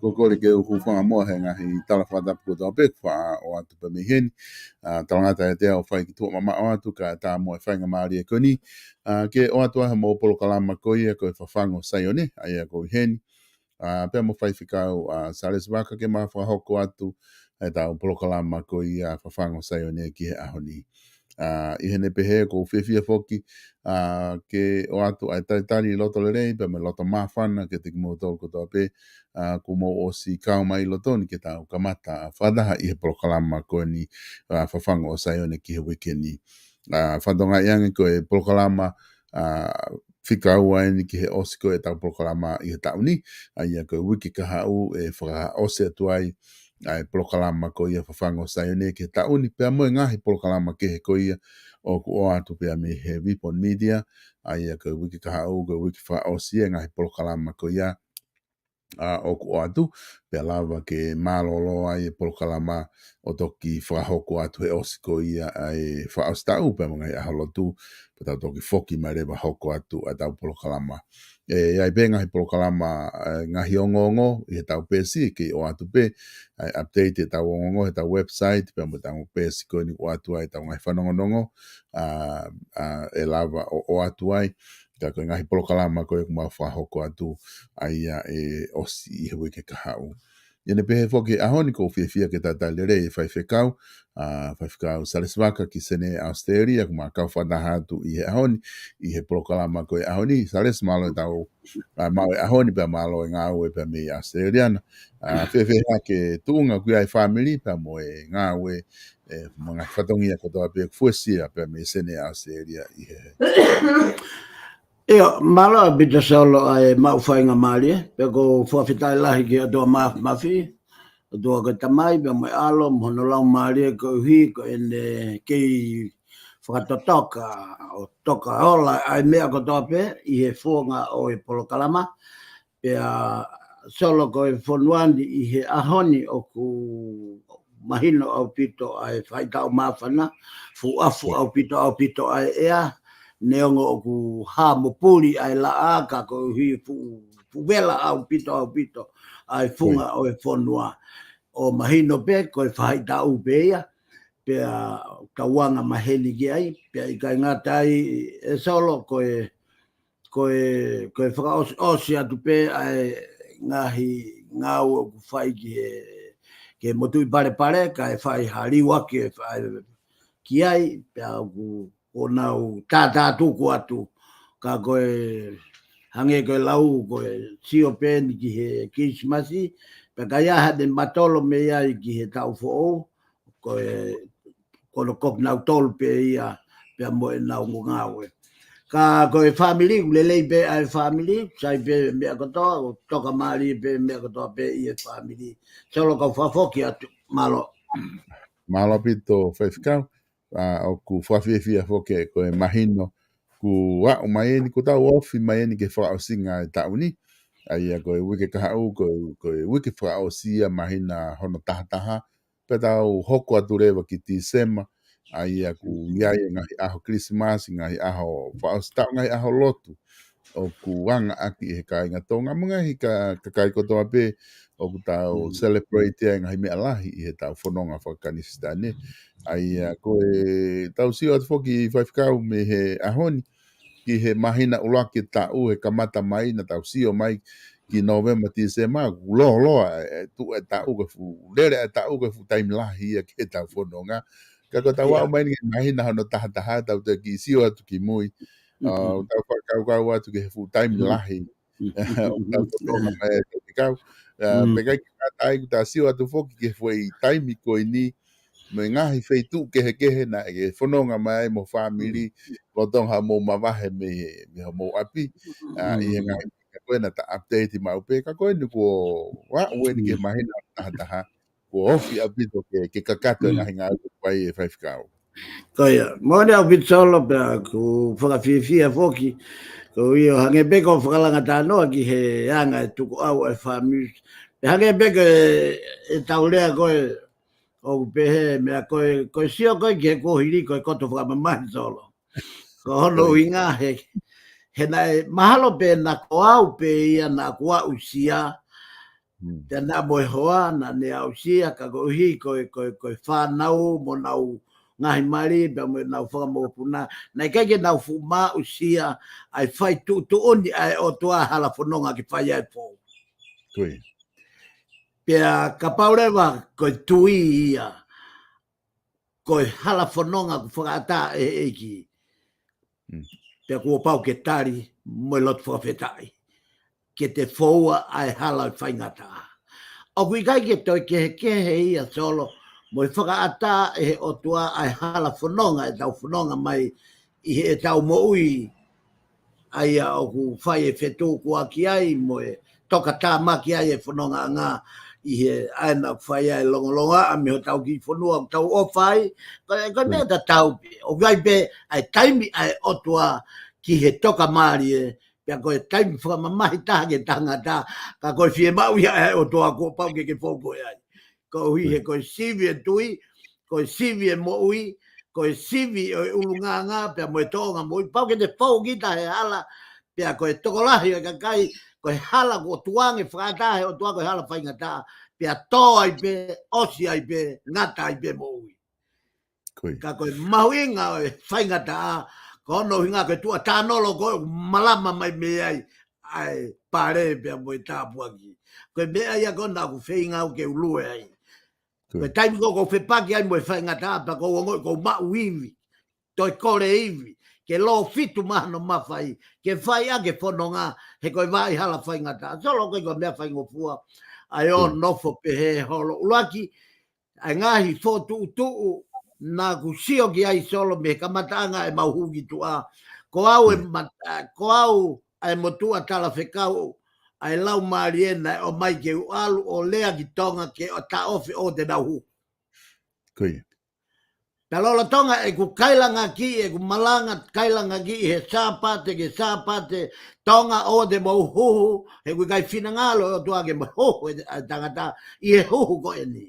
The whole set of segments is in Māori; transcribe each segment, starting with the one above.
Kokole ke uku whanga moa he ngahi tala whatapu ko pe wha o atu pa miheni. Talangata e te au whai ki tua mama o atu ka tā moe whainga maari e koni. Ke o atu aha mo polokalama koi e koe whafango SAIONE, ai a koe heni. Pea mo whai whikau Salesi Vaka ke maa whahoko atu e tau polokalama koi a whafango SAIONE ki he ahoni. I hene pehe ko whiwhia whoki ke o atu ai taitari loto le rei pe me loto mawhana ke te kimo tolu kotoa pe ko mo o si kao mai lotoni ke tau kamata whadaha i he polokalama koe ni whawhango o SAIONE ki he wikeni. Whadonga iangi ko e polokalama whikau ai ni ki he osiko e tau polokalama i he tauni ai a koe wiki kahau e whaka ose atu ai ai polokalama ko ia whawhango SAIONE ke tauni pea moe ngahi polokalama ke he ko ia o ku o atu pea me he Vipon Media ai a koe wiki kahau koe wiki whaosia ngahi polokalama ko ia o ku o atu pea lava ke malolo ai polokalama o toki whahoko atu he osiko ia ai whaostau pea mga i aholotu pe tau toki foki mai rewa hoko atu a tau polokalama ai benga hi polokalama ngahi ongongo i he tau pesi ki o atu pe ai update tau ongongo he tau website pe mo tau pesi ko ni o atu ai tau ngai whanongonongo e lava o atu ai ka koe ngahi polokalama koe kuma whahoko atu ai e osi i he wike kahau. Iene pehe whoki ahoni ko whiawhia ke tata lere e whaiwhekau Salesi Vaka ki sene Australia kuma kau whanaha atu i he ahoni i he polokalama koe ahoni Salesi malo e tau mau e ahoni pia malo e ngau e pia me Australiana whiawhia ke tuunga kui ai family pia mo e ngau e mga whatongia kotoa pia fuesia pia me sene Australia i he Io, malo bita solo ai mau whainga maari, pe ko whawhitai lahi ki atua mafi, tua ko tamai be mai alo mono lau mari ko hi ko ene kei whakatotoka o toka ola ai mea ko tope i he fuonga o e Polokalama pea solo ko e whonuandi i he ahoni o ku mahino au pito ai whaitau mawhana fu afu au pito ai ea neongo o ku ha mopuli ai la aka ko hi fu vela au pito ai funga o e whonua o mahino pe ko e whaitau pe ia pea kawanga maheli ki ai pea i kai ngata ai e solo ko e whakaosi atu pe ai ngahi ngau o ku whai ke motu i pare ka e whai hariwa ki e whai ki ai pea ku o nau tātā tuku atu ka koe hange koe lau koe sio peni ki he Krismasi pea ka iaha de matolo me iai ki he tau fo'ou koe kono kop nau tolu pe ia pe mo nau ngawe ka ko family lelei pe ai family sai pe me ko to toka mali pe me ko to pe ia family solo ko fofoki atu malo pito fefkau o ku fafia foke ko imagino ku wa mai ni ko ta ofi mai ni ke fa singa ta uni ai ko wiki ka u ko wiki fa o sia mahina hono taha peta o hoko atureva ki ti sema ai ku ia ngai aho Christmas ngai aho fa sta ngai aho lotu o ku wanga aki he kai nga tonga mga hi ka kai ko to ape o ku tau celebrate ngai me alahi he tau fononga fa kanistane ai ko tau si o foki fa me he ahoni ki he mahina ula ki tau he kamata mai na tau si o mai ki November ti se ma lo tu ta u fu lere ta u fu time la hi ke ta fononga ka ko ta wa mai ni mahina no ta ta te ki si o tu ki mui ta ka wa tu ke fu time la hi ta fononga mai te ka pega ki ta ta si o tu fo ki foi time ko ni me ngahi feitu ke na e fononga mai mo family ko tong ha mo mavahe me mo api i ngahi ko na ta update ma upe ka ko ni ko wa wen ke mahina ta ko ofi api to ke kakato ngahi ngahi pai 5 ka ko ia mo ne au solo pe ku whakawhiwhia foki ko ia hange beko whakalanga tānoa ki he anga tuku au e family hange beko e taulea koe o pehe mea koe sio koe ke ko hiri koe koto whakamamai solo ko hono inga he nai mahalo pe na ko au pe ia na ko au sia te na moe hoa na ne au sia ka ko hi koe whanau mo nau ngahi mari pe mo nau whakamopuna na ke nau fuma usia ai whai tu oni ai o tua hala whanonga ki whai ai po pea ka paurewa koe tui ia koe hala whanonga ku whakata e ki te kua pau ke tari mo lot whawhetai ke te whaua ai hala whaingata o kui kai ke toi ke ia solo mo whakaata e o tua ai hala whanonga e tau whanonga mai i he tau mo ui ai o ku whai e whetu kua ki ai mo e toka tā maki ai e whanonga ngā i he aina whai ai longolonga a me ho tau ki whanua tau o whai ko mea ta tau o gai pe ai taimi ai o tua ki he toka maari e pia koe taimi whakamamahi taha ke tangata ka koe whie mau ia ai o tua ko pau ke whauko ai ko hui he koe sivi e tui koe sivi e mo ui koe sivi o ulunganga pia mo e tonga mo pau ke te whau kita he hala pia koe tokolahi o kakai koe hala ko tuange whakatahe o tua koe hala whaingata pia tō ai pe, osi ai pe, ngata ai pe mo ui. Ka koe mahuinga o whaingata kono hinga koe tua tānolo koe malama mai me ai pare pia mo e tāpuaki. Koe mea ia kona ku whainga o ke ulue ai. Koe taimi ko whepaki ai mo e whaingata pa ko ngoi ko mau iwi, toi kore iwi. Ke lo fitu mahano mawhai, ke whai a ke whanonga, he koe vai hala whaingata. Solo koe koe mea whaingopua, ai o nofo pe he holo. Ulaki, ai ngahi fotu tuu, na ku sio ki ai solo me kamatanga e mauhugi tua. Ko au ai motua tala whekau, ai lau mariena o mai ke alu o lea ki tonga ke o ta ofi o te nahu. Kui. Talola tonga e ku kailanga ki e ku malanga kailanga ki he sāpate ke sāpate tonga o te mauhuhu he ku kai finangalo o tua ke mauhuhu e tangata i he huhu ko e ni.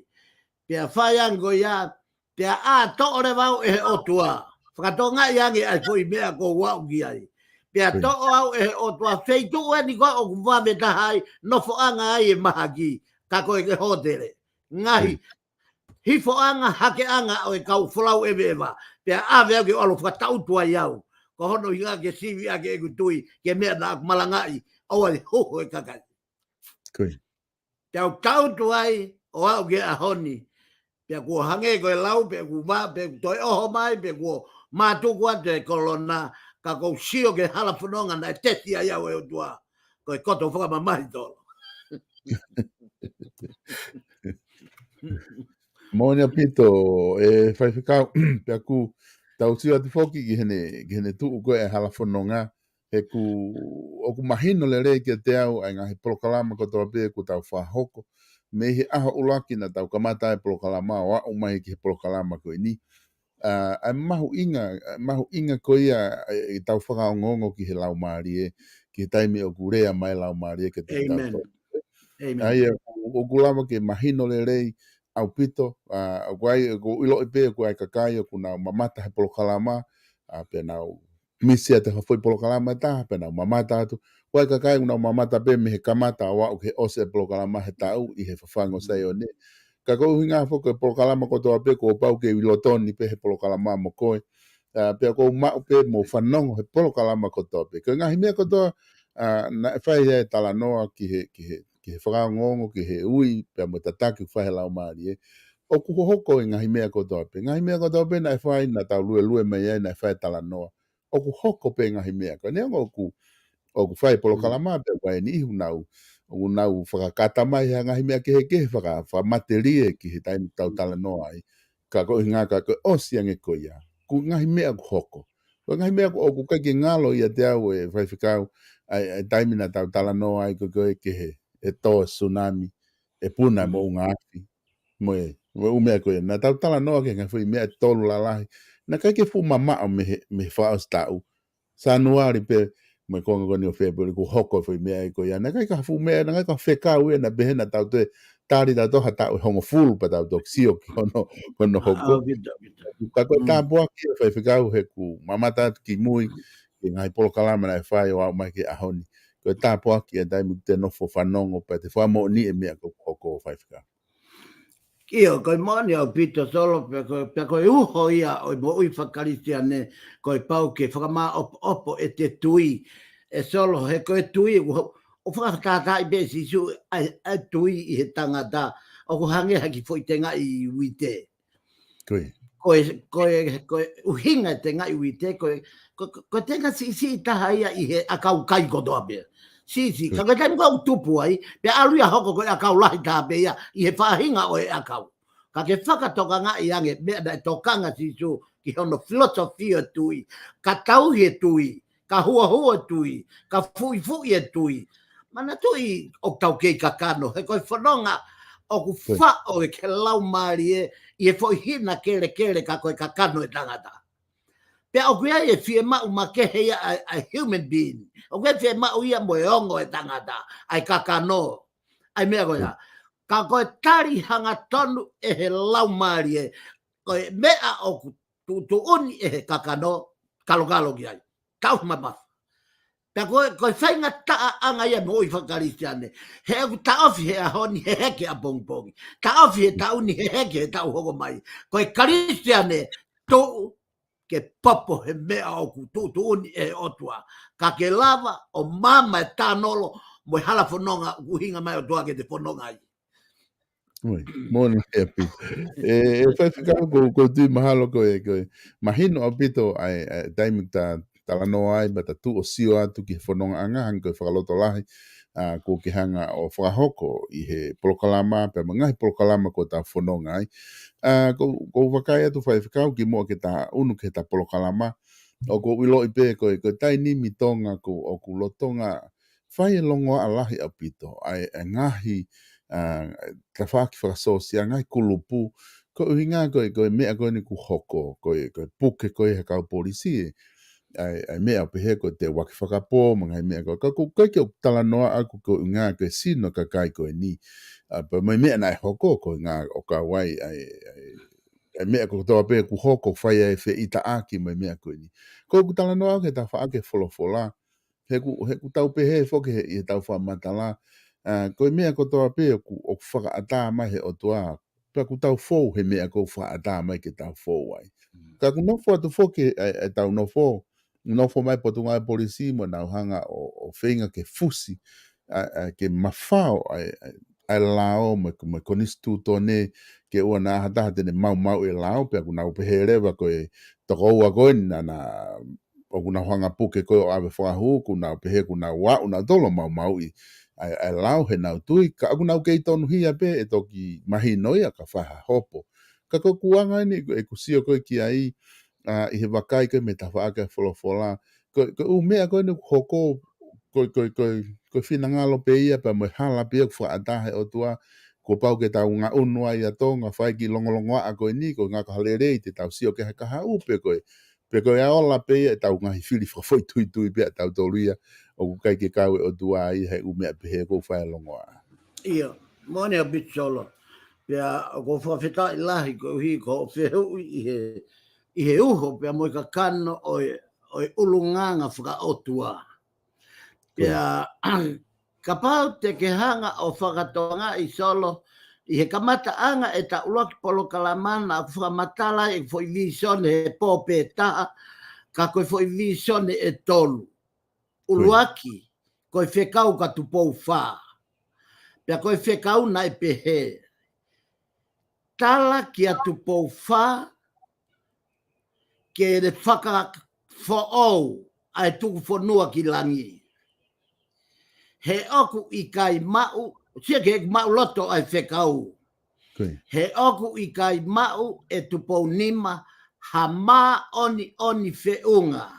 Pea whaiango ia, pea a to ore wau e he o tua. Whakatonga iangi ai fui mea ko wau ki ai. Pea to au e o tua feitu e ni koe o kuwame tahai no foanga ai e maha ki ka koe ke hotere. Ngahi, hifo anga hake anga o e kau whulau ewe ewa. Pea a vea ke alo whakatautua iau. Ko hono hinga ke sivi a ke ekutui ke mea na malangai o ai hoho e kakai. Kui. Pea o tautu ai o au ke ahoni. Pea kua hange koe lau, pea kua wā, pea toi oho mai, pea kua mātukua te kolona ka kou sio ke hala whanonga na e teti a iau e o tua. Koe koto whakamamai tolo. Monia pito e whaiwhikau pea ku tau tia te whoki ki hene tuu koe e hala whanonga he ku o ku mahino le rei ke te au ai ngahi polokalama ko toa pē ku tau whahoko me he aha ulaki na tau kamata e polokalama o au mai ki he polokalama koe ni. Ai mahu inga ko ia i tau whakaongongo ki he lau maari e ki he taimi o kurea mai lau maari e ke te tau tau. Ai o kulama ke mahino le rei au pito, o kuai o ilo i pē o kuai kakai o kuna mamata he polokalama, pe nau misia te hawhoi polokalama ta, pe nau mamata atu, kuai kakai una mamata pē me he kamata o au ke ose polokalama he tau i he fafango SAIONE. Ka kou hinga foko e polokalama ko toa pē ko o pau ke wilotoni pe he polokalama mo koe, pe kou mau pē mo whanongo he polokalama ko toa pē. Ka ngahi mea ko toa na e whai e talanoa ki he whakaongongo ki he ui pe mo tataki whahe lau maari e. O kuho hoko e ngahi mea ko toa pē. Ngahi mea ko toa pē na e whai na tau lue mai e na e whai talanoa. O ku hoko pē ngahi mea ko. Nea o ku whai polokalama pe wai ni ihu nau whakakata mai ha ngahi mea ke whakamaterie ki he taimi tau talanoa ai. Ka ko hinga ka ko osiange ko ia. Ku ngahi mea ku hoko. Ko ngahi mea ko o ku kai ngalo ia te au e whai whikau ai taimi na tau talanoa ai ko ke he e tō tsunami e puna mo unga afi. Moe umea ko ia. Na tau talanoa ke ngai whi mea tolu lalahi. Na kai ke fu mamao me whaos tau. Sanuari pe mai konga koni o February ku hoko foi mea ko ia na kai ka fu mea na kai ka fekau e na behena tau te tari da toha tau hongo full pa tau toksio ki hono hoko ka ko ta boa ki fai fekau he ku mamata ki mui ki ngai polokalama na fai o mai ki ahoni ko ta boa ki dai mu te no fo fanongo pa te fa mo ni e mea ko hoko fai fekau Io, coi moni ho pito solo per coi uho ia o mo ui whakaritia ne coi pau ke whakama opo e te tui e solo he koe tui o whakatata i besi su a tui i he tangata o ko hange haki fo i te ngai i uite. Koe uhinga te ngai i uite koe tenga si taha ia i he akau kai kotoa bea. Si, ka kai mo tupu ai, pe alu ia hoko ko ia kau lahi ta pe ia i he whahinga o e akau. Ka ke whakatoka nga i ange, mea da tokanga si su ki hono filosofia tui, ka tauhi e tui, ka hua tui, ka fui e tui. Mana tui o tau kei ka kano, he koe whanonga o ku wha o e ke lau maari e, i e fwoi hina kere ka koe ka kano e tangata. Pe o kuia e fie mau ma ke he a human being. O kuia fie mau ia mo e ongo e tangata. Ai kakano. Ai mea koia. Ka koe tari hanga tonu e he lau maari e. Koe mea o tu uni e he kakano. Kalo ki ai. Tau mama. Pe koe whainga taa anga ia mo i whakaristiane. He aku taofi he ahoni he heke a pongpongi. Taofi he tauni he heke he tau hoko mai. Koe karistiane tou ke papo he mea o ku tutu uni e otua. Ka ke lava o mama e tānolo mo hala whanonga kuhinga mai o tua ke te whanonga ai. Mona e pito. E whai whikau ko tui mahalo ko e mahino a pito ai taimi ta talanoa ai bata tu o sio atu ki he whanonga anga hanga koe whakaloto lahi ko ke hanga o whakahoko i he polokalama pe mangahi polokalama ko ta whanonga ai. Ko wakai atu whai whikau ki mua ke ta unu ke ta polokalama o ko wilo i pē ko tai nimi tonga ko o ku lotonga whai longo alahi apito, ai ngahi ka whaki whakasosia, ngai kulupu, ko uhinga koe mea koe ni ku hoko, koe puke koe he kau polisi, ai mea pehe koe te waki whakapō, mangai mea koe, koe ke tala noa aku koe unga koe sino ka kai koe ni, pa mai mea nai hoko koe ngā o ka wai, ai mea koe toa pe ku hoko whai ai whi ita aki mai mea koe ni. Koe ku tala noa ke ta whaake wholofola, he ku tau pehe whoke he i tau whamatala, koe mea ko toa pe o whakaata mai he o toa, pia ku tau fōu he mea ko whakaata mai ke tau fōu ai. Ka ku nofo atu whoke e tau nofo mai potunga e polisi mo nau hanga o whenga ke fusi, ke mawhao ai lao me konistu tone ke ua nā hataha tene mau e lao, pia ku nau pehe rewa koe toko ua koe na o kuna hanga puke koe o awe whahu, kuna pehe kuna wau, na tolo mau i ai lau he nau tui, ka aku nau kei tonu hia pe e toki mahi noia ka whaha hopo. Ka koe kuanga ni e kusio koe ki ai, i he wakai koe me ta whaake wholofola, koe mea koe ni hoko, koe whina ngalo pe ia, pa mo hala pe aku whaatahe o tua, ko pau ke tau ngā unua i a tonga, whai ki longolongoa a koe ni, ko ngā kahalerei te tau sio ke haka hau pe koe, pe koe a ola pe ia, tau ngahi whili whawhoi tui pe a tau toluia, o kukai ke kau e o tua i hei umea pehe ko whai longoa. Ia, mone a bit solo. Pea ko whawheta i lahi ko hi ko whehu i he uho, pea mo ka kano oi ulunganga whaka otua. Pea ka pau te ke hanga o whakatonga i solo, i he kamata anga e ta uloki POLOKALAMA a whakamatala e fo i visone he pōpe taha, ka koe fo i visone e tolu. Uluaki, koe whekau ka tupou whaa. Pea koe whekau na e pehe. Tala ki a tupou whaa, ke re whaka whaou ai tuku whanua ki langi. He oku i kai mau, sia ke mau loto ai whekau. He oku i kai mau e tupou nima, ha mā oni whiunga.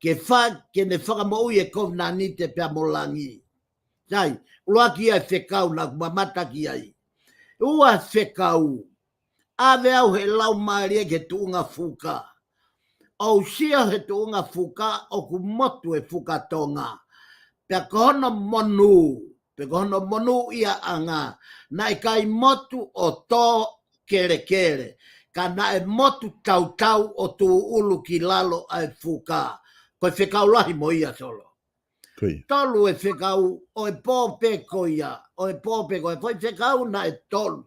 Ke ne whakamau e kovna ni te pia molangi. Sai, uloaki ai whekau na kumamata ki ai. Ua whekau, awe au he lau maari ke tuunga fuka. Au sia he tuunga fuka, o ku motu e fuka tonga. Pea kohono monu ia anga, na e kai motu o tō kere. Ka na e motu tau o tu ulu ki lalo ai fuka. Koe whekau lahi mo ia solo. Tolu e whekau, o e pōpe ko ia, o e pōpe ko e whai whekau na e tolu.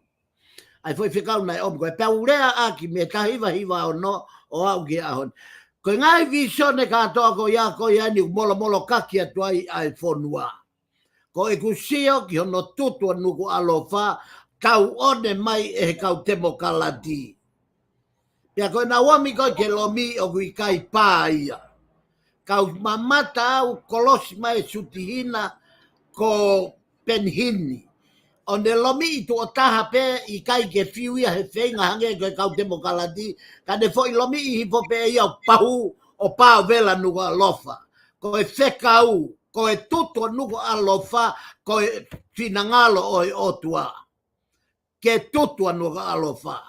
Ai whai whekau na e omu, koe pia urea aki me ta hiva o no, o au ki ahon. Koe ngai visione katoa ko ia ko ia ni molo kaki atu ai whonua. Ko e kusio ki hono tutua nuku alofa, kau one mai e he kau temo kalati. Pia koe na wami koe ke lomi o kui kai pā ia. Kau mamata au kolosi mai sutihina ko penhini. O ne lomi i tu o taha pe i kai ke fiu ia he whenga hange koe kau temo kalati. Ka ne fo i lomi i hipo pe ia o pahu o pā vela nuku alofa. Ko e whekau, ko e tutua nuku alofa, ko e finangalo o e otua. Ke tutua nuku alofa.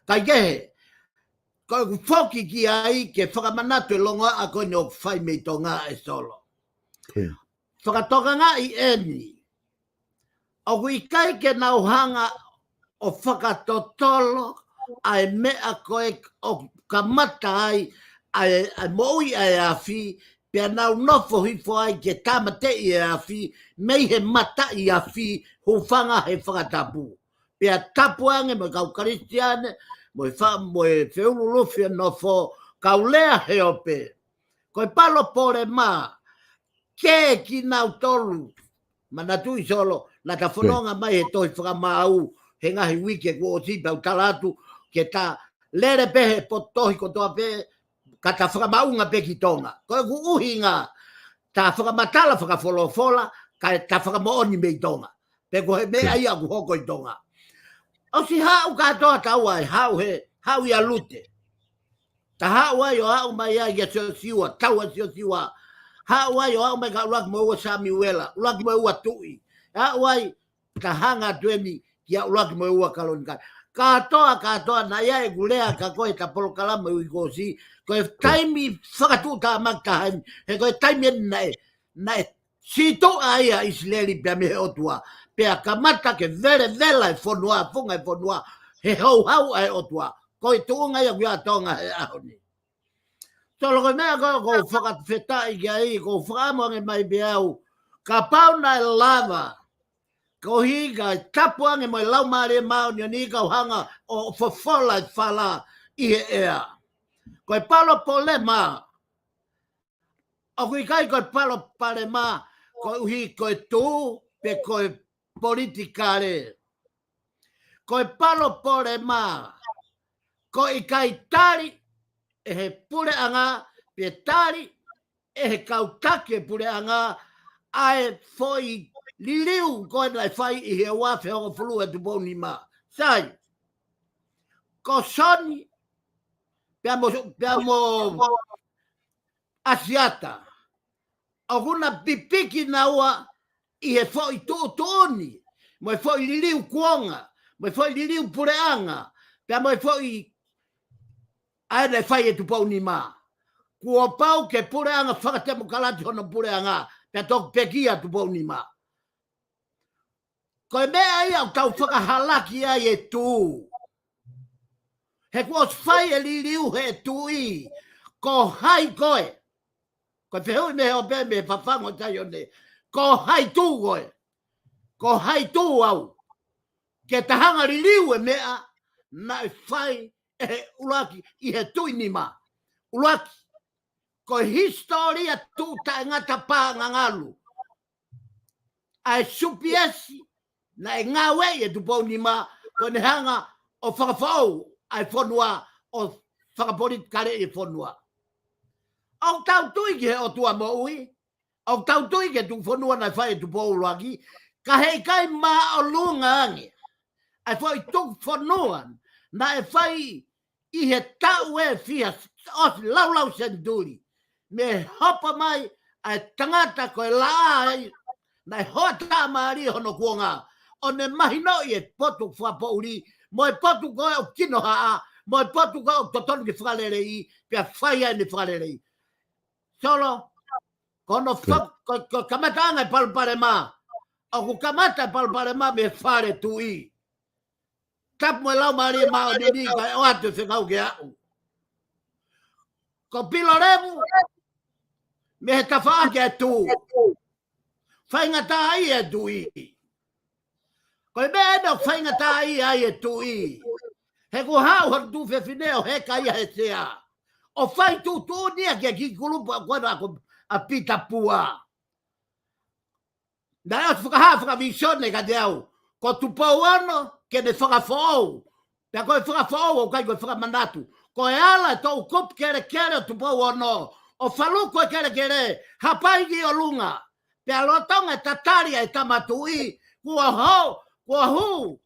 Kai kehe, ko e whoki ki ai ke whakamanatu e longa a koe ne o whai mei tō ngā e solo. Whakatoka ngā i eni. O kui kai ke nau hanga o whakatotolo ai mea koe o kamata ai moui ai awhi, pia nau nofo hifo ai ke tamate i awhi, mei he mata i awhi hufanga he whakatapu. Pia tapu ange mo kau karistiane, mo e whiulu lufi nofo, kau lea he ope. Koe palo pore mā, ke ki nau tolu, manatu i solo, na ta whanonga mai he toi whakamau, he ngahi wike ko o tipa u talatu, ke ta lere pehe po tohi ko toa pehe, ka ta whakamaunga pe ki tonga. Koe ku uhinga, ta whakamatala whakawholofola, ka ta whakamooni mei tonga. Pe ko he mea ia ku hoko i tonga. O si hau katoa tau ai, hau ia lute. Ta hau ai o hau mai ai ia sio siwa, tau a sio siwa, Ha wai o me ka ulag mo Sami Wela, ulag mo tui. Ha wai ka hanga tuemi ya ulag mo kalon ka. Katoa na ia e gulea ka koe ta polokalama ui kosi. Koe taimi whakatuta makahan. He koe taimi na sito aia Israeli pia me he otua. Pia kamata ke vela e whonua, funga e whonua. He hau e otua. Koe tuunga ia kuia tonga he ahoni. So lo mea ko whakatwhetai ki ai, ko whakamonge mai beau. Ka pauna e lava. Ko higa tapuange mo lau mare mau ni ka hanga o fofola fala I ea. Ko palo polema. O kui kai ko palo palema ko hi ko tu pe ko politikare. Ko palo polema. Ko I kai tari e he pure anga pe tari e he kautake pure anga ai foi liliu ko na fai I he wa fe o flu e tu boni ma sai ko soni piamo asiata alguna pipiki na ua I he foi toni mo foi liliu kuonga mo foi liliu pure anga piamo foi ai na fai e tu boni ma kua pau ke pure anga whakatemo kalati hono pure anga pe tok pekia tu boni ma koe mea ia o tau whakahalaki ai e tū. He kua whai e liriu he tū ko hai koe. Koe whihui me o pe me whawhango SAIONE. Ko hai tū koe. Ko hai tū au. Ke tahanga liriu e mea na e whai e he ulaki I he tū nima. Ulaki. Ko historia tū ta ngata pā ngangalu. Ai supiesi na e ngā wei e tupo ni ma ko ne hanga o whakawhau ai whonua o whakapori kare e whonua. Au tau tui ki he o tua mo ui. Au tau tui ki tu whonua na whai e tupo uruaki. Ka hei kai ma o lunga ange. Ai whai tuk whonuan na e whai I he tau e fia os lau senduri. Me hopa mai ai tangata ko e lai na hota maari hono kuonga. O ne mahino I e potu whapouri, mo e potu koe o kino haa, mo e potu koe o totonu ki whalerei, pia whaia ni whalerei. Solo, kono kamata anga e palpare ma, o ku kamata palpare ma me whare tui. Tap mo e lau maari ma o nini kai o atu whikau ke au. Ko pilo revu, me he tawha ke tu. Whainga tā I e tui. Koe mea eno whainga tā I ai e tui. He ko hau har tu whiwhineo he kai he sea. O whai tu nia kia ki kulupa kona a pita pua. Na eo whakavisione ka te au. Ko tupau ano ke ne whakawhau. Pea koe whakawhau o kai koe whakamanatu. Koe ala e tau kup kere o tupau ano. O whaluko e kere hapai ki o lunga. Pea lotonga tataria e tamatui. Kua hu.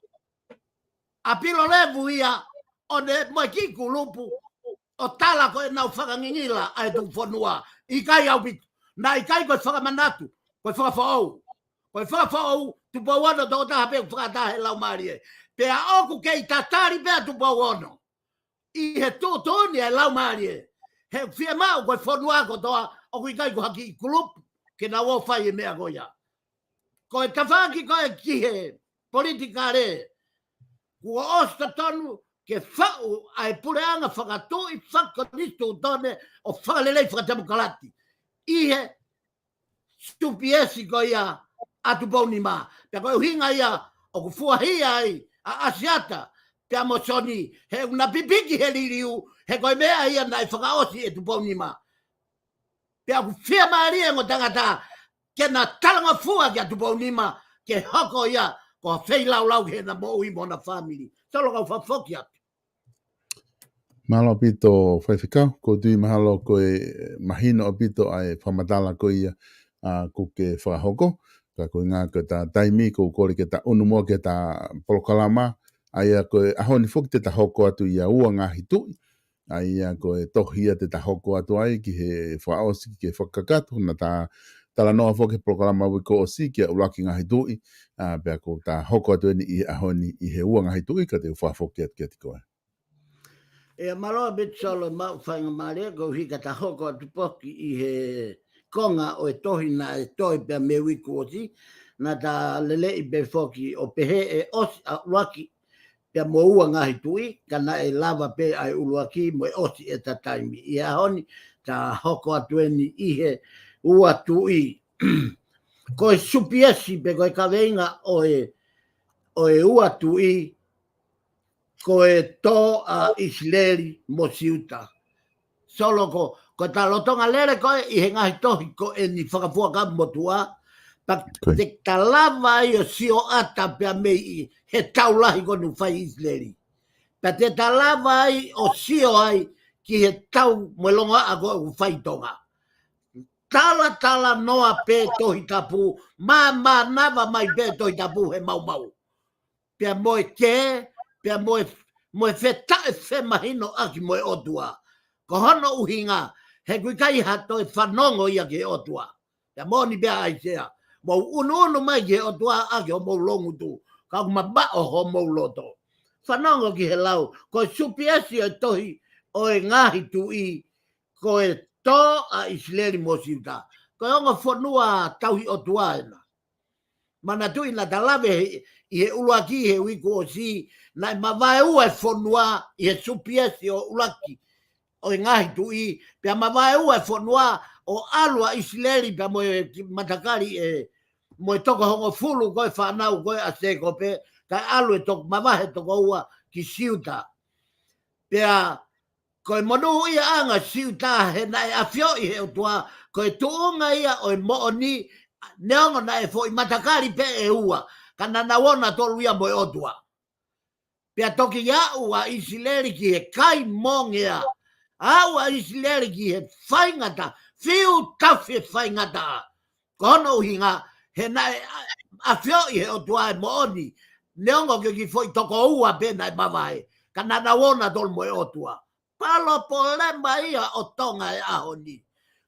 A pilo levu ia. O ne moiki kulupu. O tala ko e nau whakangingila ai tu whanua. I kai au pitu. Na I kai koe whakamanatu. Koe whakawhau. Koe whakawhau. Tu pauano tō taha pe whakatahe lau marie. Pea oku kei tatari pea tu pauano. I he tūtoni e lau marie. He whia mau koe whanua ko toa. Oku I kai ko haki I kulupu. Ke na wo whai e mea goia. Koe tawhaki koe ki he politika re. Kua osta tonu ke whau ai pureanga whakatui whakanistu tone o whakalelei whakatemukalati. I he stupiesi ko ia atu pauni ma. Pea koe uhinga ia o ku fuahia ai a asiata. Pea mo soni he una pipiki he liriu he koe mea ia nai whakaosi e tu pauni ma. Pea ku whia maria ngo tangata ke na talanga fua ki atu pauni ma ke hoko ia ko whei lau he na mo ui mo na family. Solo kau whafoki atu. Mahalo pito whaiwhikau, ko tui mahalo koe mahino o pito ai whamatala ko ia ko ke whahoko. Ka koe ngā ko ta taimi, ko kore ke ta unumua ke ta polokalama, ai a koe ahoni whuki te ta hoko atu ia ua ngā hitui. ai ko e tohia te tahoko atu ai ki he whaosi ki he whakakatu na tā tala noa fo ke polokalama wiko o si ki a ulaki ngahi tui pia ko tā hoko atu ni i ahoni i he ua ngahi tui ka te whafoki atu ki ati koe. E maroa bitsolo mau whainga maria ko hika ta hoko atu poki i he konga o e tohi na e tohi pia me wiku o si na ta lele i be foki o pehe e osi a ulaki pia mo ua ngahi tui kana e lava pe ai uluaki mo e osi e ta taimi i ahoni ta hoko atu eni i he ua tui ko e supiesi pe ko e kaweinga o e ua tui ko e to a Israeli mo siuta. Solo ko ta lotonga lere ko i he ngahi tohi ko e ni whakafua ka motua pa te talava i o sio ata pia mei he taulahi ko nu whai Israeli. Pa te talava i o sio ai ki he tau mwelonga a ko whai tonga. Tala noa pe tohi tapu, ma nava mai pe tohi tapu he mau. Pia moe ke, pia moe wheta e whemahino aki moe otua. Ko hono uhinga, he kui kai hato e whanongo ia ke otua. Pia moni pia aisea. Mo unu mai ke otua aki o mou longu tu. Ka kuma ba o ho mou loto. Whanongo ki he lau, ko supiesi o tohi o e ngahi tu i, ko e to a Israeli mo siuta. Ko e onga whanua tauhi otua ena. Mana tui na talawe i he ulaki he wiku o si, na mawai ua e whanua i he supiesi o ulaki o ngahi tui, pia mawai ua e whanua o alua Israeli pia moe matakari moe toko hongo fulu koe whanau koe a se kope, kai alu e toko mawahe toko ua ki siuta. Pia koe monu ia anga siuta he na e afio i he utua, koe tuunga ia o e mooni, neongo na e fo i matakari pe e ua, kana na wona tolu ia moe otua. Pia toki ia ua Israeli ki he kai mongea, aua Israeli ki he whaingata, fiu tawhi whaingata. Kono uhinga, he na e afio i he otua e mooni, neongo ki fo i toko ua pe na e mawai, kana na wona tolu moe otua. Palo polema ia o tonga e ahoni.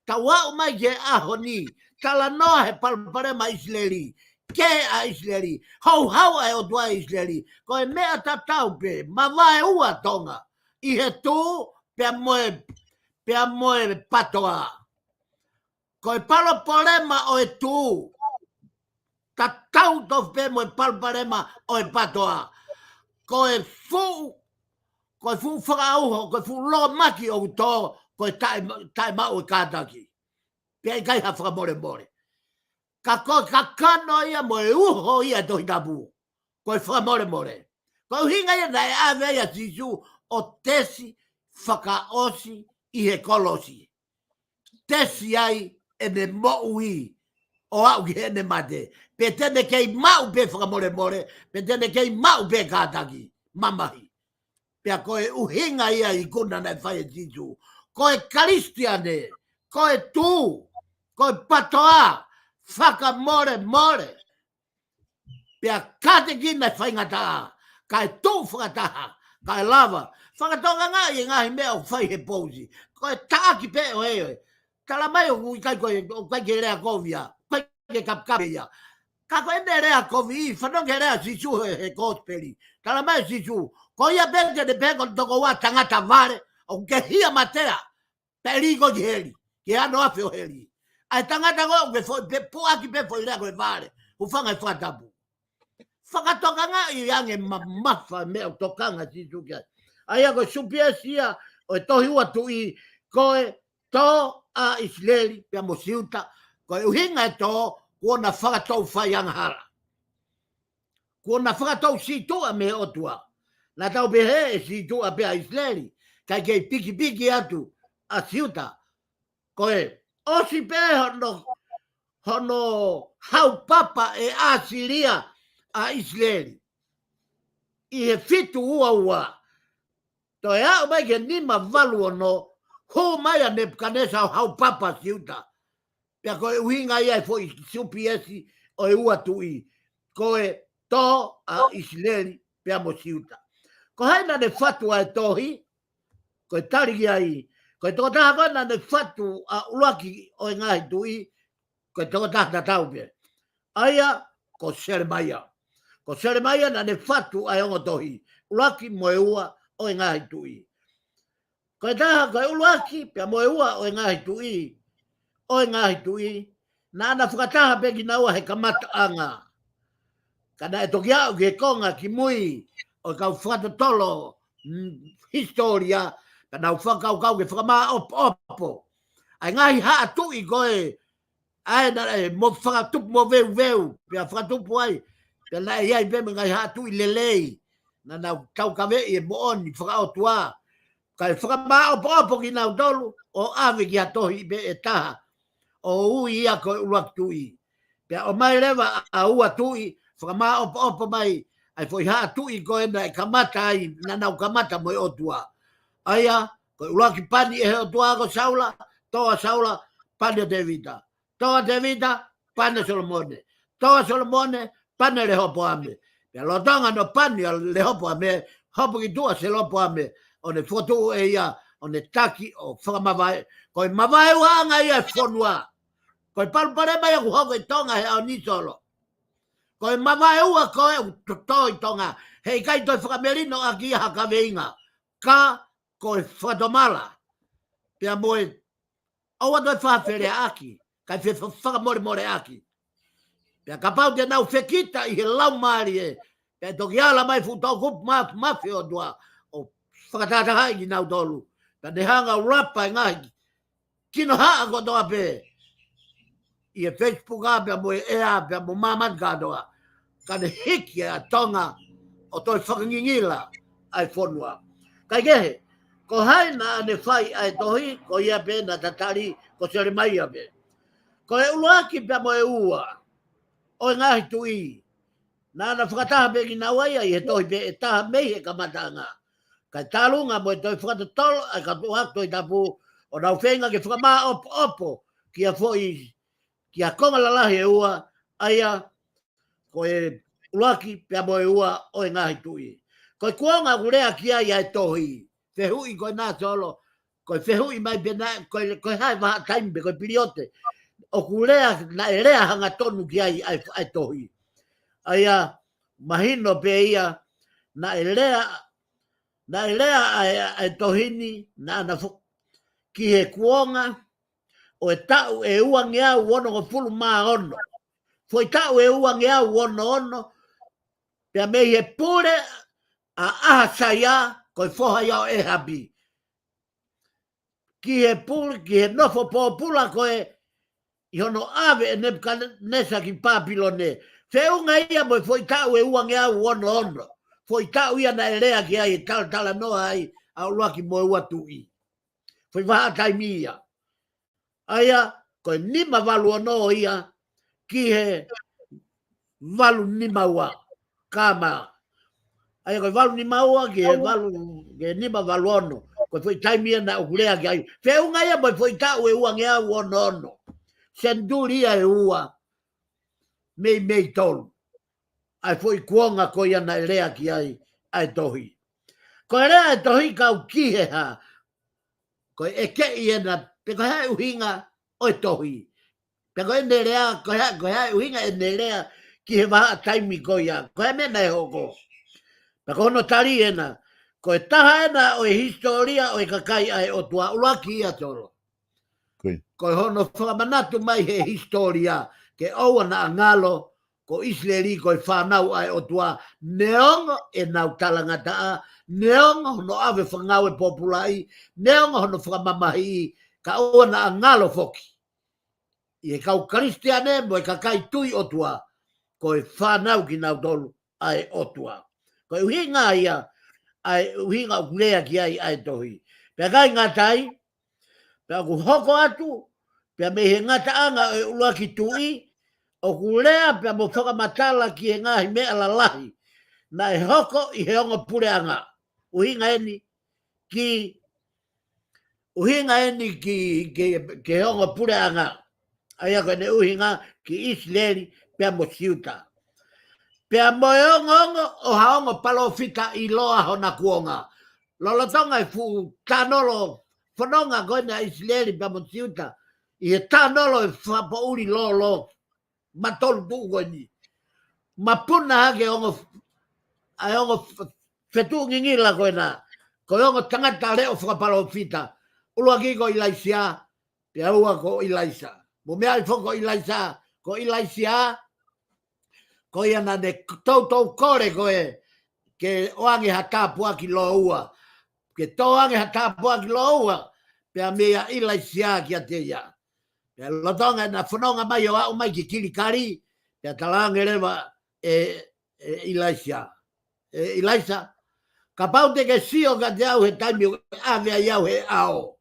Ta wau mai ke ahoni. Tala noa he palparema Israeli. Ke a Israeli. Hau e o tua Israeli. Ko e mea tatau pe. Ma vai ua tonga. I he tu pia moe patoa. Ko e palo polema o e tu. Tatau to pe moe palparema o e patoa. Ko e fu ko fu whakauho, ko fu lo maki o to, ko tai mau e kātaki. Pia i kai ha whakamore. Ka kano ia mo e uho ia tohi tapu. Ko e whakamore. Ko hinga ia na e ave ia sisu o tesi whakaosi i he kolosi. Tesi ai e ne moui o au ki he ne mate. Pe tene kei mau pe whakamore, pe tene kei mau pe kātaki. Mamahi. Pea koe uhinga ia i kuna na whai e titu. Koe karistiane, koe tū, koe patoa, whaka more. Pea kate kina whaingata, kai tū whakataha, kai lava. Whakatonga ngā i ngahi mea o whai he pousi. Koe tāki pe o eoe. Tala mai o kai ke rea kovia, kai ke kapkape ia. Ka koe ne rea kovi i, whanonge rea sisu he kosperi. Tala mai sisu, ko ia bete de pego toko wa tangata vare o ke hia matea perigo di heli ke ano afe o heli ai tangata go ke fo pe puaki pe fo ira ko vare u fanga fa tabu fanga toka nga i yange mafa me o tokanga si tuka ai go supiesia o tohi wa tu i ko to a Israeli pe mo siuta ko u hinga to kuona fanga to fa yang hara kuona fanga to si tu a me o tua. Na tau behe e si tu a pe a Israeli. Kai kei piki atu a siuta. Koe, o si pe hono hau papa e a Siria a Israeli. I he fitu ua. To e au mai ke nima valu ono hu mai a Nebuchadnezzar hau papa siuta. Pea koe uhinga ia e fo i supiesi o e ua tui. Koe to a Israeli pea mo siuta. Ko haina ne fatua e tohi, koe tari ki ai, koe toko taha koe na ne whatu a ulaki o e ngahi tui, koe toko taha ta tau pe. Aia, ko sere maia. Ko sere maia na ne whatu ai ongo tohi, ulaki moe ua o e ngahi tui. Koe taha koe ulaki, pia moe ua o e ngahi tui, o e ngahi tui, na ana whakataha pe ki naua he kamata anga. Kana e toki au ki e konga ki mui, o kau whakatotolo, historia, kana u whakau kau ke whakamaa opo. Ai ngahi haa tui koe, ai na e mo whakatupu mo veu, pia whakatupu ai, pia na e iai peme ngai haa tui lelei, na nau tau kawe e mo oni whakaotua, kai whakamaa opo ki nau tolu, o ave ki atohi be e taha, o ui ia koe uruak tui. Pia o mai lewa a ua tui, whakamaa opo mai, ai foi haa tui koe na e kamata ai, na nau kamata mo e otua. Aia, koe uruaki pani e otua ako saula, toa saula, pani o Devita. Toa Devita, pani Solomone. Toa Solomone, pani le hopo ame. Pia lotonga no pani le hopo ame, hopo ki tua se lopo ame, o ne fotu e ia, o ne taki o whakamawai, koe mawai uanga ia e whonua. Koe palupare mai aku hoko i tonga he au ni solo. Koe mawai ua koe toi tonga, hei kai toi whakamerino a ki haka veinga. Ka koe whatomala. Pia moe, aua toi whawhere aki, kai whakamore aki. Pia kapau te nau whekita i he lau maari e, pia toki ala mai futau kup mafi o tua, o whakatata hai ki nau tolu. Pia ne hanga urapa i ngai, kino haa ko toa pe, i e Facebook a pia moe ea pia mo maman katoa, ka ne hiki a tonga o toi whakangingila ai whonua. Kai kehe, ko hai na ane whai ai tohi, ko ia pe na tatari, ko sere mai a pe. Ko e uluaki pia moe ua, o e ngahi tui, na ana whakataha pe ki na waia i he tohi pe e taha mei he kamatanga. Kai talunga moe toi whakatotolo, ai ka tuak toi tapu, o nau whenga ke whakamaa opo, ki a fwoi, ki a konga lalahi e ua, aia, ko e uluaki pia moe ua o e ngahi tui. Ko e kuonga kurea ki ai ai tohi, whehui koe nā solo, koe whehui mai pena, koe hai maha taimbe, koe piriote, o kurea na e rea hanga tonu ki ai ai tohi. Aia, mahino pe ia, na e rea ai tohini, na ana ki he kuonga, o e tau e uangi au wono ko fulu maa ono. Foi tau e uangi au ono, pia mei he pure a aha saia, koe foha iao e habi. Ki he pule, ki he nofo pōpula koe, i hono ave e Nebukadnesa ki Papilone. Whiunga ia mo foi tau e uangi au ono. Foi tau ia na elea ki ai tala noa ai au luaki mo ua tui. Foi waha taimi ia. Aia, koe nima valu ono ia, ki he valu nima ua, kama. Aia koe valu nima ua, ki he valu, ki he nima valu ono. Koe foi taimi ia na ukulea ki ai. Whiunga ia mo foi tau e uangi au ono. Senduria e ua, mei tolu. Ai foi kuonga ko ia na rea ki ai tohi. Ko rea e tohi kau kihe ha, ko e ke i ena, pe ko hea uhinga o e tohi. Pe ko e ne rea, ko hea uhinga e ne rea ki he waha taimi ko ia, ko hea mena e hoko. Pe ko ono tari ena, ko e taha ena o e historia o e kakai ai o tua uaki ia tolo. Ko e hono whakamanatu mai he historia, ke oua na angalo, ko Israeli ko e whanau ai o tua neongo e nau talangataa, neongo hono ave whangau e populai, neongo hono whakamamahi, ka oua na angalo foki. I e kau Kristiane mo e kakai tui o tua, ko e whanau ki nau tolu ai o tua. Ko e uhinga ia, ai uhinga ukulea ki ai tohi. Pea kai ngatai, pea ku hoko atu, pea me he ngata anga e uruaki tui, o kulea pea mo whakamatala ki he ngahi mea lalahi, na e hoko i he onga pure anga. Uhinga eni ki he onga pure anga. Aia koe ne uhinga ki Israeli pea mo siuta. Pea mo e onga o haonga palofita i loa hona kuonga. Lola tonga e fu tanolo whanonga koe na Israeli pa motiuta. I e tanolo e whapauri lo matolu tu koe ni. Ma puna hake ongo fetu ngingila koe na. Koe ongo tangata leo whakapalo fita. Ulua ki ko ilaisia, pia ua ko ilaisa. Mo mea i foko ilaisa, ko ilaisia, ko ia na ne tau kore koe, ke oange hata puaki lo ua. Ke toange hata puaki lo ua, pia mea ilaisia ki a te ia. Pia lotonga na whanonga mai o au mai ki kiri kari, pia talange rewa ilaisia. Ilaisa, ka pau te ke sio ka te au he taimi avea iau he ao.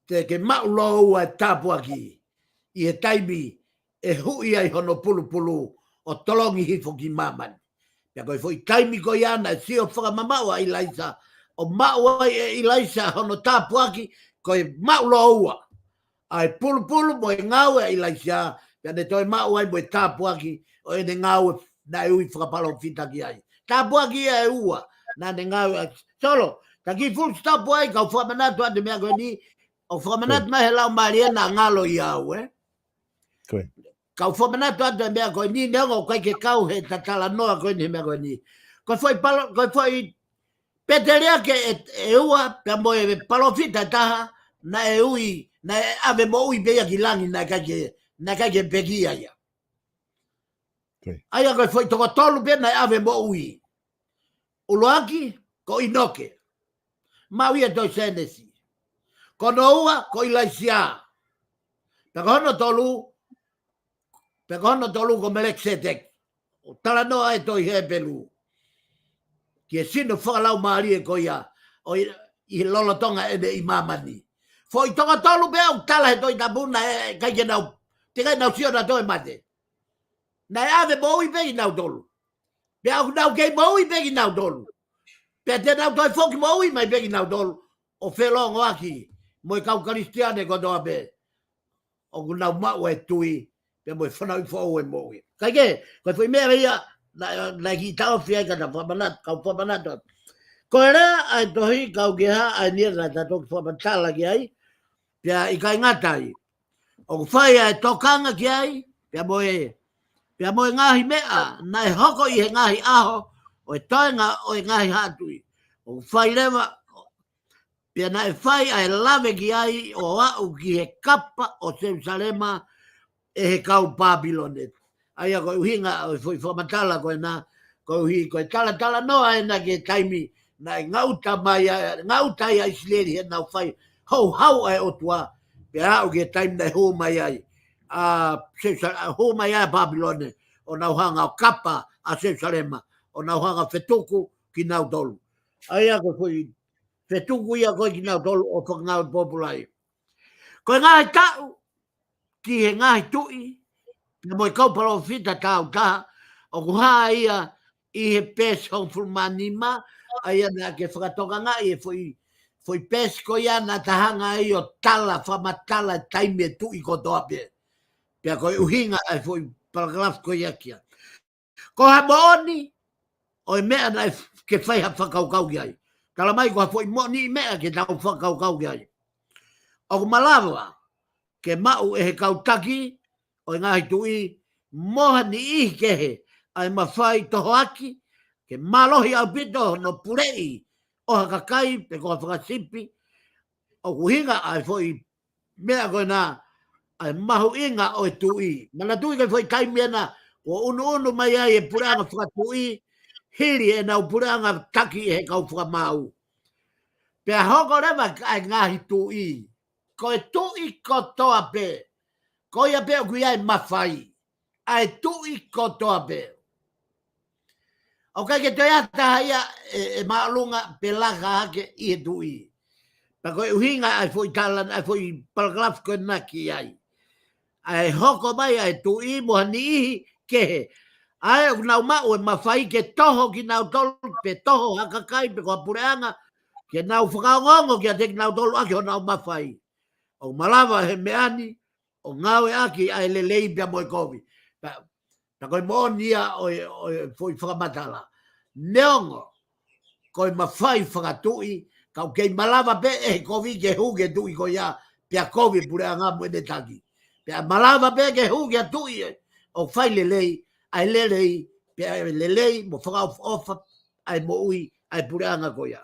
Te ke maulo ua e tapuaki i he taimi e hui ai hono pulu o tolongi hifo ki mamani. Pia koe foi taimi ko iana e sio whakamamaua i laisa. O maua e i laisa hono tapuaki koe maulo ua. Ai pulu mo e ngau e i laisa. Pia ne toi maua ai mo e tapuaki o e ne ngau na e ui whakapalo fita ki ai. Tapuaki e ua na ne ngau e solo. Ta ki full stop ai kau whamanatu ane mea koe ni. O whamanat mai he lau maria na ngalo i au, Kau whamanat atu mea koe ni neongo koe ke kau he tatala noa koe ni mea koe ni. Koe whai peterea ke e ua pia mo e palofita taha na e ui, na e ave mo ui bea ki langi na kake pekia ia. Aia koe whai toko tolu pia na e ave mo ui. Uloaki ko inoke. Mau ia toi senesi. Kono ua ko ilaisia. Peka hono tolu ko melek setek. O tala noa e toi he pelu. Ki e sino whakalau maari e ko ia. O i lolotonga e ne i mamani. Fo i tonga tolu pea o tala he toi tabuna e kai ke nau. Te kai nau sio na toi mate. Na e ave mo ui pegi nau tolu. Pea au nau kei mo ui pegi nau tolu. Pea te nau toi foki mo ui mai pegi nau tolu. O whelongo aki. Mo i kau karistiane ko doa pe. O nau mau e tui. Pea mo i whanau i fōu e mo ui. Kai ke, koe whai mea ria. Na ki tau whiai ka ta whamanat. Kau whamanat. Koe rea ai tohi kau ki ha. Ai nia na ta toki whamatala ki ai. Pea i kai ngatai. O whai ai tokanga ki ai. Pea mo e ngahi mea. Na e hoko i he ngahi aho. O e toenga o e ngahi hatui. O whai rewa. Pia na e whai ai lave ki ai o au ki he kapa o Jerusalema e he kau Babilonet. Aia koe uhinga o fui whamatala koe na, koe uhi koe tala noa e na ke taimi na e ngauta ia Israeli he nau whai hau ai otua. Pia au ke taimi na e hou mai ai. Hou mai ai Babilonet o nau hanga o kapa a Jerusalema o nau hanga fetuku ki nau tolu. Aia koe fui fetuku ia koe ki nau tolu o whakangau populai. Koe ngahi tau, ki he ngahi tui, na moi kaupalo fita tau taha, o kuhaa ia i he pes hong fulmanima, aia na ke whakatoka ngā i e foi pes ko ia na tahanga i o tala, whamatala taime tui ko toa pe. Pea koe uhinga ai foi paragraf ko ia kia. Ko ha mooni, o e mea na ke whaiha whakaukau ki ai. Tala mai ko ha foi mooni i mea ke tau whakaukau ki ai. O malawa, ke mau e he kautaki, o ngahi tui, moha ni ihi kehe, ai mawhai toho aki, ke malohi au pito no purei, o hakakai, pe koha whakasipi, o kuhinga ai foi mea koe nā, ai mahu inga o e tui. Mana tui kai foi taimiena, o unu mai ai e pureanga whakatui, hiri e nau pureanga taki e he kau whakamau. Pea hoko rewa ai ngahi tui, ko e tui ko toa pe. Ko ia pe o kui ai mawhai. Ai tui ko toa pe. O kai ke te ata ia e maalunga pe laka hake i e tui. Pa koe uhinga ai foi talan, ai foi paragraf koe naki ai. Ai hoko mai ai tui moha ni ihi kehe. Ai nau mau e mawhai ke toho ki nau tolu pe toho hakakai pe koa pureanga ke nau whakaongongo ki a te nau tolu aki o nau mawhai. O malawa he meani, o ngawe aki ai lelei pia moe kovi. Ta koe mo nia o foi whakamatala. neongo ko ma fai whakatui kau kei malava pe e kovi ke huge tui ko ia pia kovi pure anga mo de taki pia malava pe ke huge tui o fai lelei ai lelei pia lelei mo whaka ofa ai mo ui ai pure anga ko ia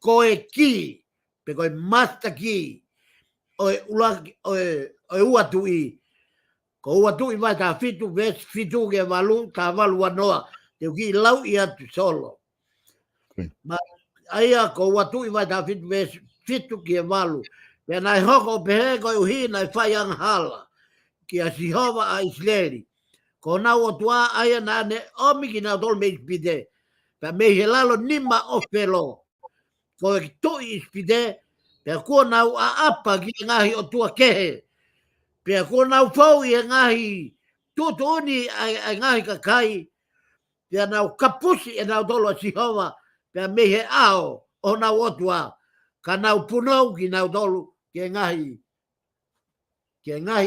ko e ki pe ko master ki o ua tui ko ua tui vai ta fitu ves fitu ke valu ta valu anoa te ki lau ia tu solo ma aia ko ua tui vai ta fitu ves fitu ke valu pe nai hoko pe ko uhi nai fai ang hala ki a Jehova a Israeli ko na o tua aia na ne omi ki na tol me spide pe me helalo nima o pelo ko to ispide pe ko na a apa ki ngahi o tua kehe pe ko na fau i ngahi tutuni ai ngahi kakai pe na kapusi e na dolo Jehova pe me he ao o na o tua ka na puno ki na dolo ke ngahi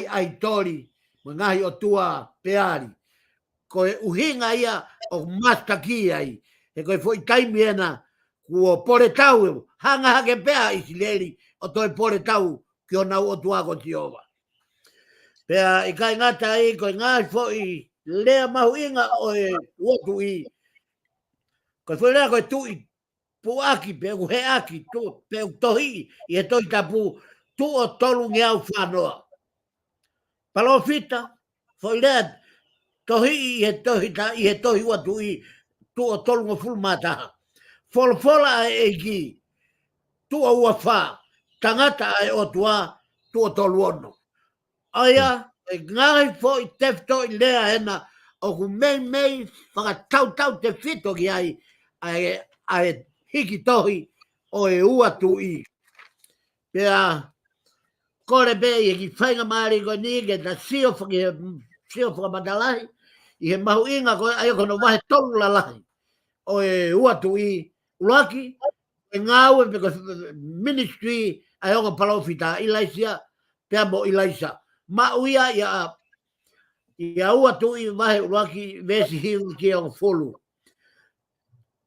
ai tori mo ngahi o tua peari ko uhinga ia o masta ki ai e ko foi taimiena kuo pore tau hanga hake pea Israeli o toi pore tau ki o nau o tua ko Jehova pea i kai ngata i ko ngai foi lea mahu inga o e uotu i ko foi lea ko e tui pu aki pe u he aki tu pe u tohi i e toi tapu tu o tolu ngeau whanoa palo fita foi lea tohi i e tohi uotu i tu o tolu ngo fulmata folfola e ki tu o ua wha tangata ai o tua tu o tolu ono aia e ngai fo i tefto i lea hena o ku mei whakatau te fito ki ai hiki tohi o e ua tu i pea kore be i ki whainga maari ko ni ke ta sio whakamatalahi i he mahu inga ko ai kono wahe tolu lalahi o e ua tu i ulaki e ngau e ministry ai onga palofita ilaisia pea mo ilaisa ma uia ia ua tu i vahe ulaki vesi hiu ki o folu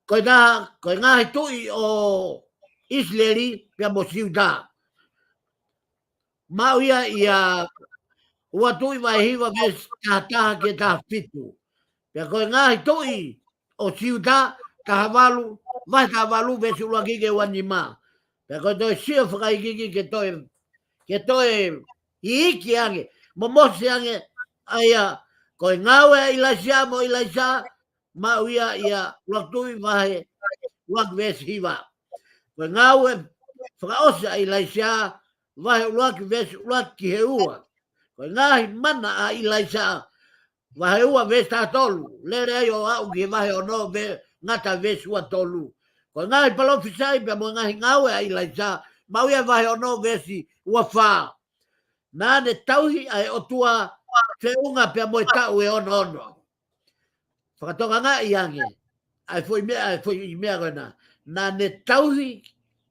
ko ngahi tu i o Israeli pea mo siuta ma uia ia ua tu i vahe hiwa vesi taha ke taha fitu pea ko ngahi tu i o siuta taha valu vai taha valu vesi ulaki ke wanima pea ko toi sio whakaikiki ke toi iki ange momosi ange aia ko ngawe ilaisia mo ilaisia ma uia ia waktu vahe wak ves hiva ko ngawe whakaosa ilaisia vahe wak ves wak ki he ua ko ngahi mana a ilaisia vahe ua ves ta tolu lere ai o au ki vahe o no ve ngata ves ua tolu ko ngahi palofisai pe mo ngahi ngawe a ilaisia ma uia vahe o no vesi ua wha na ne tauhi ai o tua whiunga pia moe tau e ono. Whakatoka ngā i ange. Ai fwoi i mea koina. Na ne tauhi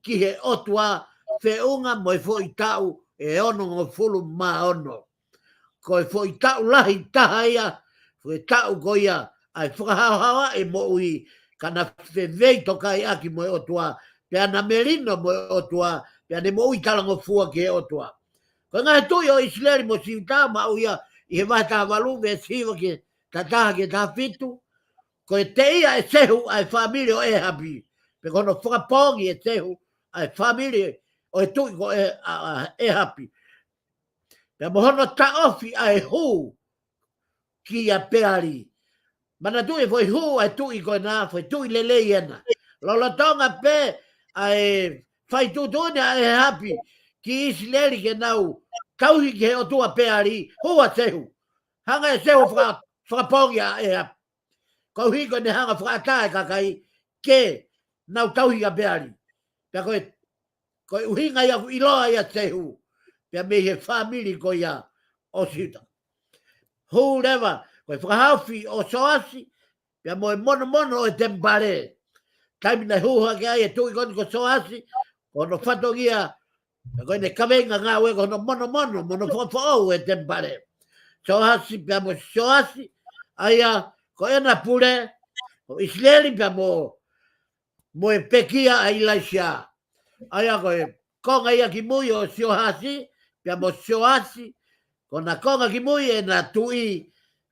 ki he o tua whiunga moe fwoi tau e ono ngō fulu mā ono. Ko e fwoi tau lahi taha ia, fwoi tau ko ia, ai whakahauhawa e mo ui, kana whewei toka i aki moe o tua, pia na merino moe o tua, pia ne mo ui talango fua ki he o tua. Ko ngā tui o Israeli mo siuta ma uia i he vai tā walu me siwa ki tā taha ki tā fitu. Ko e te ia e sehu ai whamiri o e hapi. Pe kono whakapongi e sehu ai whamiri o e tui ko e hapi. Pe mohono ta ofi ai hu ki a peari. Mana tui foi hu ai tui ko nā, foi tui lele iena. Lola tonga pe ai whai tutuni ai hapi ki Israeli ke nau kauhi ke o tua peari, hua sehu. Hanga e sehu whakapongi a e hapi. Kauhi ko ne hanga whakatae kakai ke nau tauhi a peari. Pea koe uhinga ia iloa ia sehu. Pea me he whamiri ko ia o sita. Hu rewa, koe whakahauwhi o soasi, pea moe mono o e tempare. Taimina huha ke ai e tui koni ko soasi, kono whatongia, koe ne kawenga ngā ue kono mono whakawhau e tempare. Soasi, pea mo soasi, aia, ko ena pure, o Israeli pe mo e pekia a ilaisia. Aia koe konga ia ki mui o sio hasi, pe mo sio hasi, ko na konga ki mui e na tui,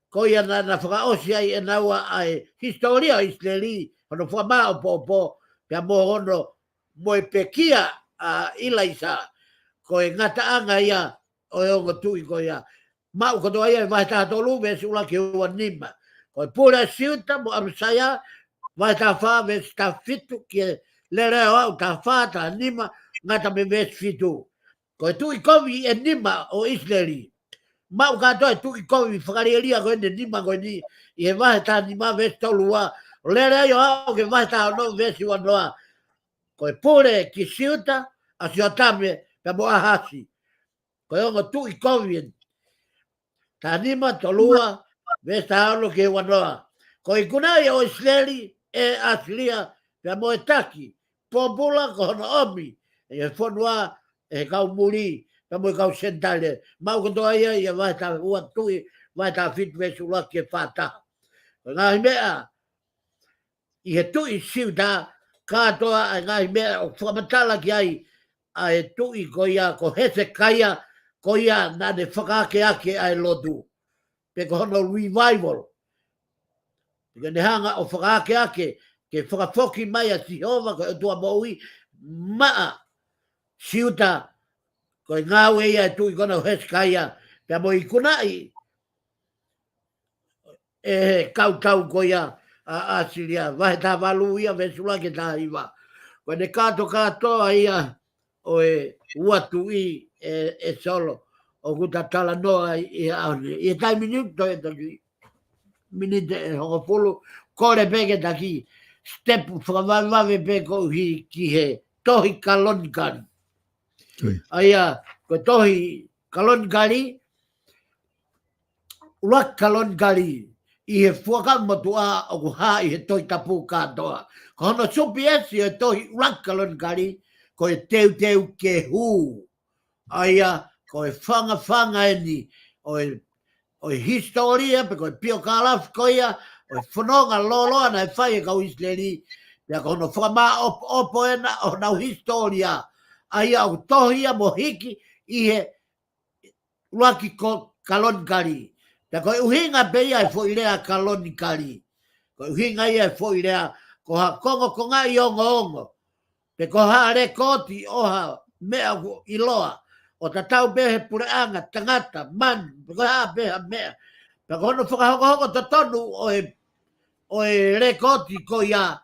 ko ia na whakaosi ai e naua ai historia o Israeli, ono wha o popo, pe mo ono mo e pekia a ilaisa, ko e ngata anga ia o e ongo tui ko ia. Mau koto ia e vai tato lume si ula ki ua nima. Ko e pura siuta mo amsaya, vai ta wha ves ta fitu ki e lere o au ta wha ta nima ngata me ves fitu. Ko e tui kovi e nima o Israeli. Mau kato e tui kovi whakarieria ko e nima ko ni i e vai ta nima ves tolua. Lere o au ke vai ta no ves i wanoa. Ko e pure ki siuta a si o tame pe mo ahasi. Ko e ongo tui kovi ta nima tolua ves ta alo ke wanoa. Ko i kunai o Israeli e aslia pe mo e taki. Popula ko hono omi. E whanua e kau muri. Pe mo e kau sentale. Mau koto aia i a vai ta ua tui. Vai ta fit vesu laki e whata. Ngāhi mea. I he tui siu ta. Kātoa a ngāhi mea o whamatala ki ai. A e tui ko ia ko hese kaia. Ko ia nane whakake ake ai lotu. Pe ko hono revival. Ke ne hanga o whakaake ake, ke whakafoki mai a Jehova, ko e tua maui, maa, siuta, ko e ngāwe ia e tui kona o heskaia, pia mo i kunai, e kau ko ia a asilia, vahe tā walu ia, vesula ke tā iwa. Ko ne katoa ia, o e uatu i e solo, o kuta tala noa i aone. I e tai minuto e taki, minite e hongo pulu, kore peke taki, step whakawawave peko ki he tohi kalonkari. Aia, ko tohi kalonkari, uak kalonkari, i he whakamotu a o ha i he tohi tapu katoa. Ko hono supi esi e tohi uak kalonkari, ko e teu ke hu. Aia, ko e whanga eni, o historia, pe ko e pio kalaf ko ia, o whanonga loloa na e whai e kau Israeli, pia ko no whama opo e na o nau historia, ai au tohia mo hiki i he uaki ko kalonkari. Pia ko uhinga pe ia e fo ilea kalonkari. Ko uhinga ia e fo ilea ko ha kongo konga i ongo. Pe ko ha rekoti oha mea iloa. O ta tau behe pureanga, tangata, man, ko ha beha mea. Pe kono whakahoko ta tonu o e rekoti ko ia.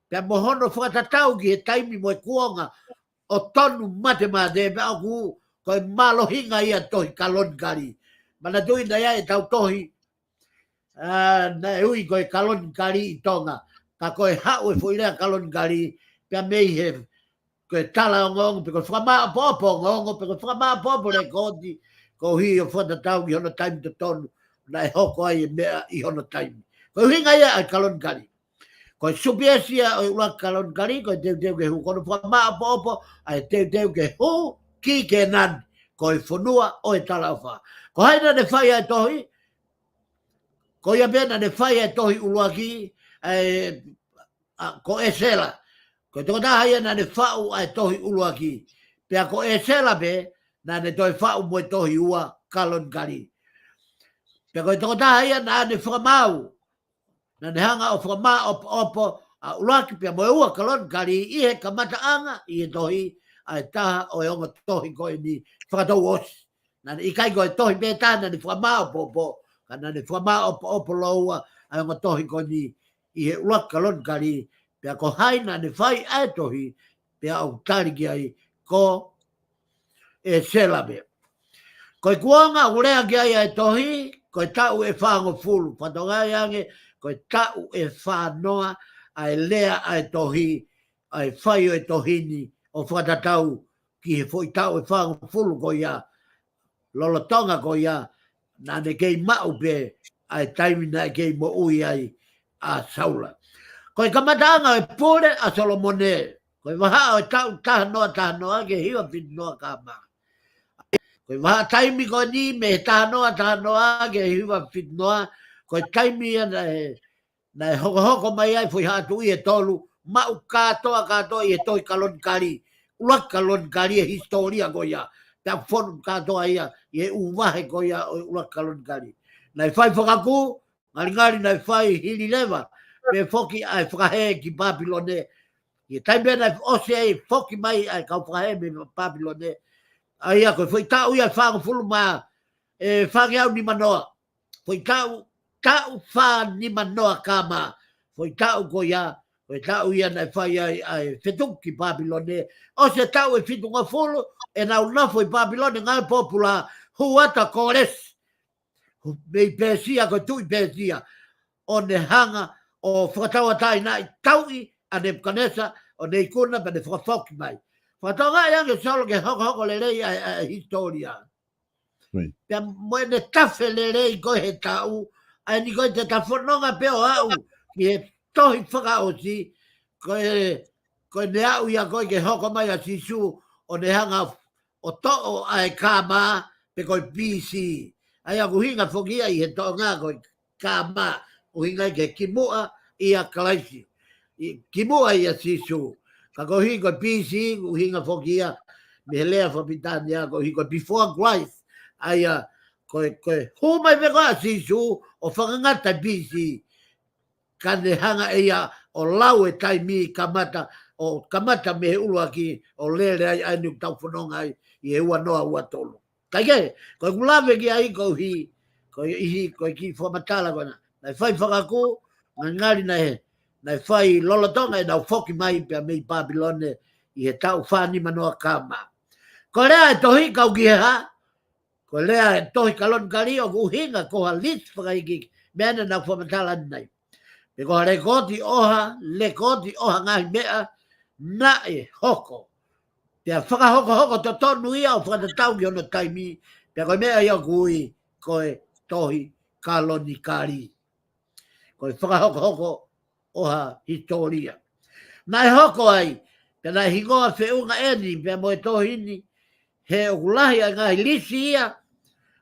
Pe mohono whakatatau ki he taimi mo e kuonga o tonu matemate pe au ku ko e malohinga ia tohi kalonkari. Mana tui na ia e tau tohi na e ui ko e kalonkari i tonga. Ka ko e hau e fuilea kalonkari pe mei he ko e tala o ngongo pe ko whakamā popo o ngongo pe ko whakamā popo rekoti ko hi o whatatau ki hono taimi to tonu. Na e hoko ai e mea i hono taimi. Ko hinga ia ai kalonkari. Ko supiesia o ula kalonkari, ko teu ke hu. Kono whamaa popo, ai teu ke hu, ki ke nan. Ko i whanua o e tala wha. Ko haina ne whai ai tohi, ko ia pena ne whai ai tohi uluaki, ko e sela. Ko toko taha na ne whau ai tohi uluaki. Pea ko e sela pe, na ne toi whau mo e tohi ua kalonkari. Pea ko toko taha na ne whakamau. Na ne hanga o whakamau opo a ulaki pea mo e ua kalonkari i he kamataanga i he tohi ai taha o e onga tohi ko e ni whakatau osi. Na ne ikai ko e tohi pe taha na ne whakamau popo. Ka na ne whakamau opo loua ai onga tohi ko ni i he ulaki kalonkari. Pea ko hai na ne whai ai tohi pea au tariki ai ko e selabe. Ko i kuanga urea ki ai ai tohi, ko i tau e whango fulu. Patongai ange, ko i tau e whanoa ai lea ai tohi, ai whai o e tohini o whatatau ki he fo i tau e whango fulu ko ia. Lolotonga ko ia, na ne kei mau pe ai taimina e kei mo ui ai a saula. Ko i kamatanga e pure a Solomone. Ko i waha o tau tahanoa ke hiwa pinoa ka maa. Ko i waha taimi ko ni me tahanoa ke hiwa pinoa. Ko i taimi Nai hoko mai ai foi hatu I e tolu, mau katoa I e toi kalon kari. Uak kalon kari e historia ko ia. Ta fon katoa ia, I e uwahe ko ia uak kalon kari. Nai fai whakaku, ngari nai fai hili lewa, pe foki ai whakahe ki Papilone. I taimea nai ose ai foki mai ai kau whakahe me Papilone. Ai a koe foi tau ia whangu fulu ma e whangi au ni manoa. Foi tau wha ni manoa kama. Foi tau ko ia, foi tau ia nai whai ai whetuki Papilone. O se tau e whitunga fulu, e nau na foi Papilone ngai popula huata kores. Mei pēsia ko tui pēsia. O ne hanga o whakatawa tai nai taui a ne kanesa o ne ikuna pa ne whakafoki mai. Whatonga iange solo ke hoko le rei a historia. Pea moe ne tafe le rei koe he tau, ai ni koe te tawhanonga peo au, ki he tohi whaka o si, koe ne au ia koe ke hoko mai a sisu, o ne hanga o to'o ai kāma, pe koe PC. Ai a kuhinga whokia I he to'o ngā koe kāma, uhinga ke kimua I a kalaisi. Kimua I a sisu. Ka kohi koe PC, uhinga whokia, me he lea whapitani a kohi koe before Christ. Ai a koe humai veko a sisu o whakangata PC. Ka ne hanga ia o lau e taimi kamata, o kamata me he ulua ki o lele ai ainu tau whanonga ai I he ua noa ua tolu. Kai ke, koe kulawe ki ai kohi, koe ki whamatala koe na. Nai whai whakaku, ngari nai whai lolotonga e nau whoki mai pia mei Papilone I he tau whani manoa kama. Ko lea e tohi kau ki he ha, ko lea e tohi kalon kari o kuhinga ko ha lit whakaiki, mea nau whamatala nai. E ko ha rekoti oha ngahi mea, na e hoko. Pea whakahoko to tonu ia o whakatatau ki ono taimi, pea koe mea ia kui koe tohi kaloni kari. Koe whakahoko oha historia. Nai hoko ai, pea nai hingoa whiunga eni, pea moe tohini, he ukulahi ai ngahi lisi ia,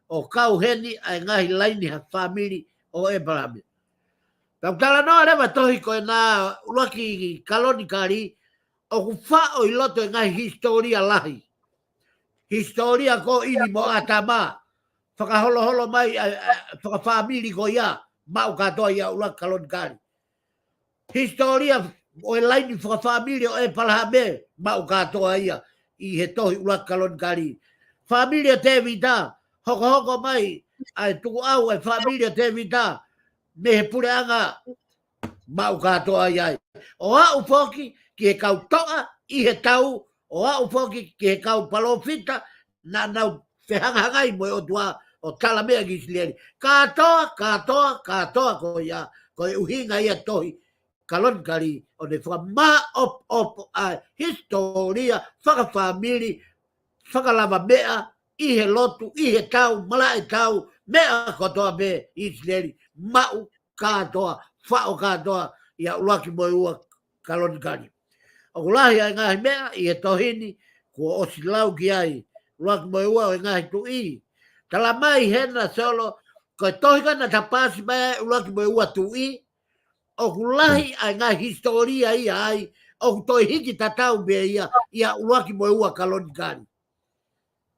o kau heni ai ngahi laini ha whamiri o Abraham. Pea utala noa rewa tohi koe nā ulaki kaloni kari, o ku wha o I loto e ngahi historia lahi. Historia ko ini mo atama. Whakaholo mai, whakawhamiri ko ia, mau katoa ia ulaki kaloni kari. Historia o e laini whakawhamiri o e palahame, mau katoa ia, I he tohi ulaki kaloni kari. Familia te vita, hoko mai, ai tuku au e familia te vita, me he pureanga, mau katoa ia. O au foki, ki he kau toa, I he tau, o au foki, ki he kau palofita, na nau whehangahangai mo o tua, o tala mea gisilieri. Katoa ko ia, ko e uhinga ia tohi, kalon kari, o ne whaka op a historia, whaka family, whakalava mea, I he lotu, I he tau, mala e tau, mea kotoa me gisilieri, mau katoa, whao katoa, ia ulaki mo ua kalon kari. O kulahi ai ngahi mea, I he tohini, kua osi lau ki ai, ulaki mo ua o ngahi tu I. Tala mai hena solo, koe tohi kana tapasi mai, ulaki mo ua tu I, o kulahi ai ngahi historia I ai, o toi hiki tatau mea ia ulaki mo ua kalon kari.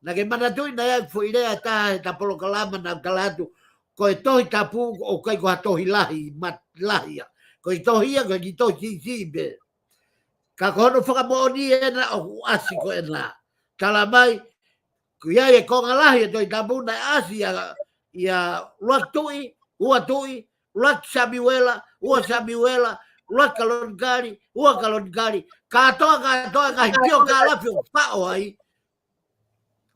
Na ke manatui na ia fuirea ta polokalama na talatu, koe tohi tapu o kai koha tohi lahi, mat lahia. Koe tohi ia, koe ki tohi si be. Ka kohono whakamooni e na o asi ko e na. Tala mai, ku ia e konga lahi e toi tapu na asi ia uak tui, uak Samuela, uak kalon kari, katoa ngahi pio ka lafi o pao ai.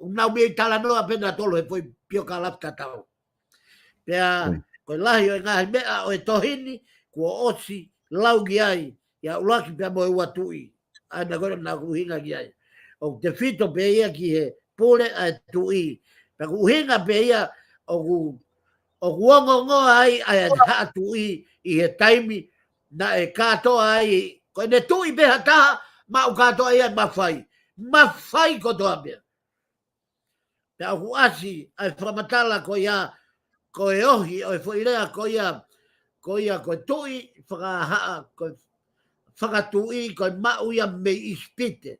Nau mei tala noa pena tolo e foi pio ka lafi tatau. Pea, koe lahi o ngahi mea o e tohini, kua osi laugi ai, ia ulaki pia mo e ua tui. Aina kore na kuhinga ki ai. O te fito pe ia ki he pule a tui. Pea kuhinga pe ia o kuongo ngoa ai a haa tui I he taimi na e katoa ai. Koe ne tui pe hataha, ma u katoa ai mawhai. Mawhai kotoa pia. Pea ku asi ai whamatala ko ia, ko e ohi o e whoirea ko ia, ko ia ko tui whakahaa ko whakatui ko mau ia me ispite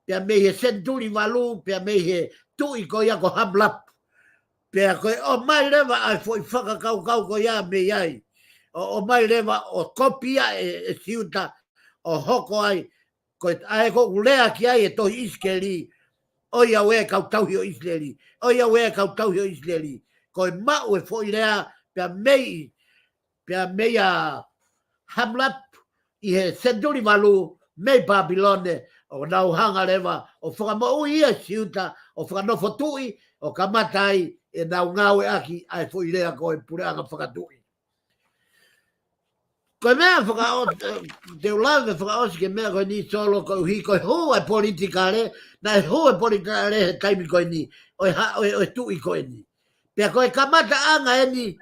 pia me he senturi walu pia me he tui ko ia ko hamlap pia ko o mai lewa ai foi whakakau ko ia me iai o mai lewa o kopia e siuta o hoko ai ko ai ko ulea ki ai e tohi iskeli o ia we kau tau hio Israeli o ia we kau tau hio Israeli ko mau e foi lea pia meia hamlap i he senturi malu me Babilone o nau hanga lewa o whakamau ia siuta o whakanofo tui o kamatai e nau ngau e aki ai foi lea ko e pureanga whakatui. Ko mea whakao te ulawe whakaosi ke mea koe ni solo ko hi koe hu e politikare na e hu e politikare he taimi koe ni o e tui koe ni. Pea koe kamata anga e ni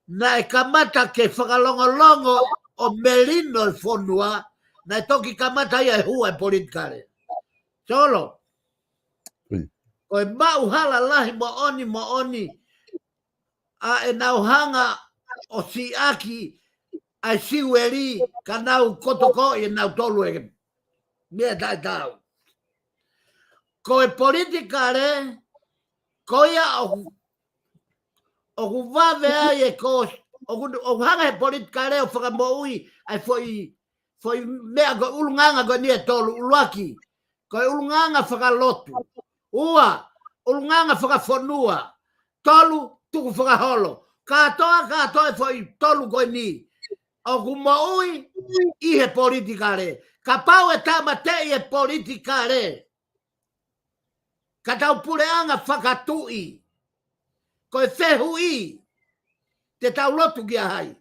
na e kamata ke whakalongolongo o melino e whonua na e toki kamata ia e hu e politikare. Solo. Koe mau hala lahi mo oni a e nau hanga o si aki ai siueri ka nau kotoko e nau tolu e mea tai tau. Ko e politikare, ko ia o kuwawe ai e ko, o hanga e politikare o whakamoui ai foi mea ko ulunganga ko ni e tolu uluaki, ko e ulunganga whakalotu, ua ulunganga whakafonua, tolu tuku whakaholo, katoa e foi tolu ko ni, o kumoui i he politikare. Ka pau e tamatei e politikare. Ka tau pureanga whakatui. Ko e whehui. Te tau lotu ki hai.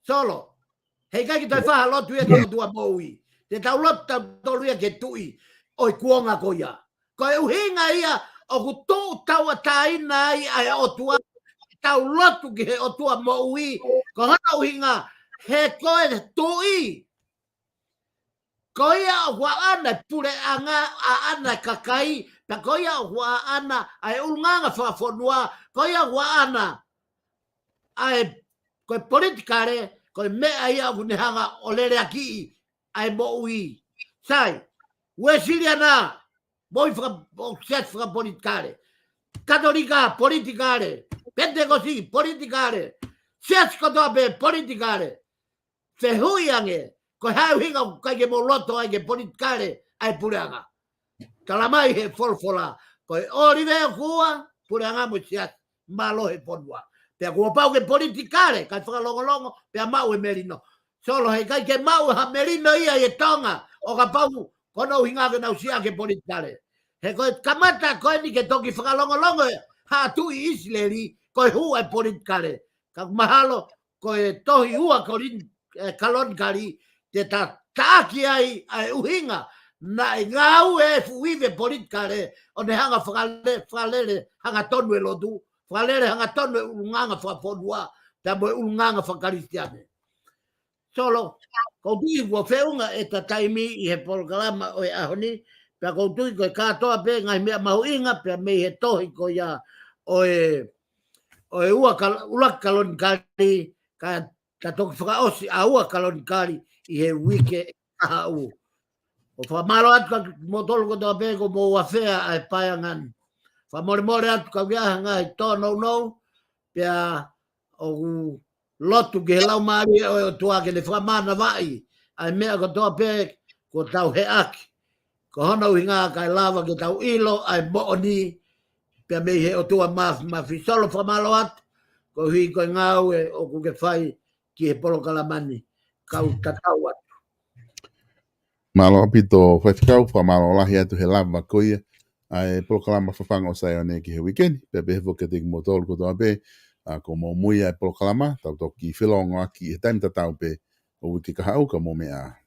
Solo. Hei kai ki tai whaha lotu e ke o tua moui. Te tau lotu tau tolu e ke tui. Oi kuonga ko ia. Ko e uhinga ia o ku tū tau a taina ai o tua. Tau lotu ki he o tua moui. Ko hana uhinga he koe tui. Koia o ana pure anga a ana kakai. Ta koia o ana ai ulnganga whafonua. Koia o ana ai koe politikare. Koe mea ia o kunehanga o lere aki ai mo ui. Sai, ue siriana. Moi whaka politikare. Katolika politikare. Pentecosti politikare. Sias kotoa pe politikare. Fehui ange. Ko hau hinga kai ke mo loto ai ke politikare ai pureanga. Talamai he folfola. Ko orive kua pureanga mo sias malo he ponua. Pe ko pau ke politikare kai whakalongolongo pe mau e merino. Solo he kai ke mau ha merino ia e tonga o ka pau kono hinga ke nau sia ke politikare. He ko kamata ko ni ke toki whakalongolongo ha tu Israeli ko hu ai politikare. Ka mahalo ko tohi ua ko kalon kari te tāki ai uhinga na ngau e fuive politikare o ne hanga whakalere hanga tonu e lotu, whakalere hanga tonu e ulunganga whaponua, ta moe ulunganga whakaristiane. Solo, koutui kua whiunga e ta taimi i he polokalama o e ahoni, pia koutui koe katoa pe ngai mea mahuinga, pia mei he tohi ko ia o e ua kalon kari, ka toki whakaosi a ua kalon kari, i he wike aha u. O whamaro atu ka motolo ko toa pēko mō wawhea ai pāiangan. Whamore atu ka wiaha ngai tōnou nou, pia o lotu ke he lau maari o tua ke ne whamana vai, ai mea ko toa pēk ko tau he aki. Ko hona uhi ngā kai lava ke tau ilo ai mooni, pia mei he o tua mafi solo whamaro atu, ko hui koe ngau e o kuke whai ki he polokalamani. Kau tatau atu. Malo apito whaikau, malo lahi atu he lava koia. Ai polokalama FAFANGU o SAIONE ki he weekend. Pe behevo ke teki motolu ko toa pe. Ko mo muia e polokalama. Tau toki whilongo aki he taim tatau pe. O wiki kahau ka mo mea.